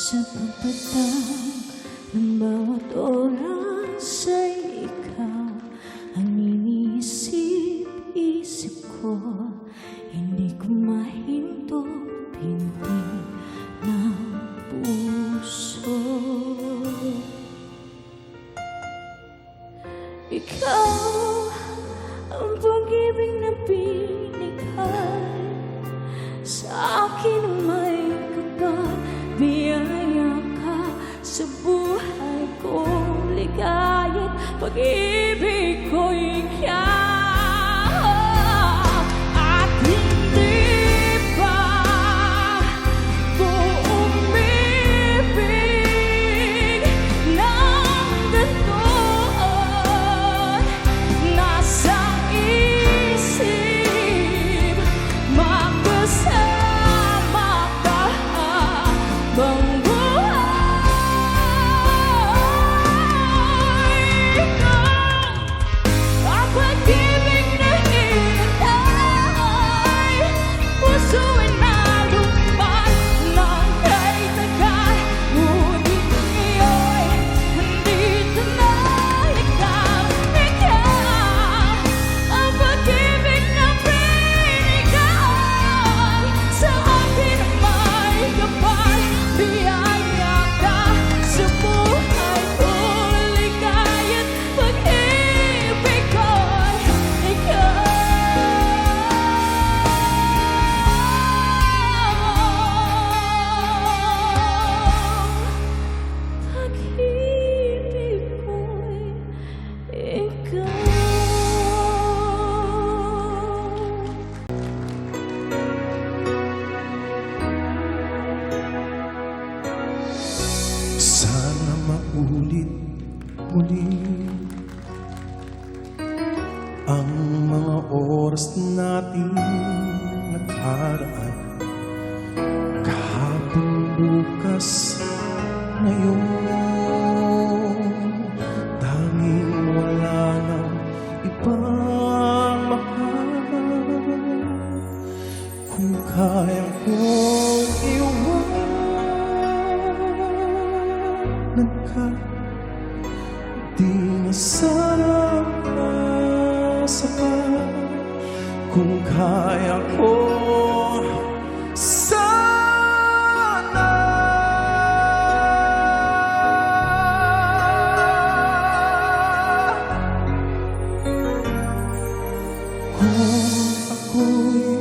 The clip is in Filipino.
Sa pagpatang ng bawat oras ay ikaw ang iniisip-isip ko. Hindi ko mahinto pinti ng puso. Ikaw ang pag-ibig na binigay sa akin ng may kapal. Biyaya ka sa buhay ko, ligaya't pag-ibig ko'y ikaw. At hindi pa ko umibig ng ganoon. Nasa isip magkasama ka habang buhay. Ikaw ang pag-ibig na hinintay, puso ay nalumpat ng kay tagal. Ngunit ngayon, nandito na ikaw. Ikaw ang pag-ibig na binigay sa akin ng may kapal. Biyaya ka sa buhay ko, ligaya't pag-ibig ko'y ikaw. Pag-ibig ko'y ikaw. Sana maulit muli ang mga oras natin nagkaraan. Kahapon, bukas, ngayon, tanging wala nang ibang mahal. Kung kaya kong iwanan ka, di na sana masapat. Kung kaya ko sana, kung ako'y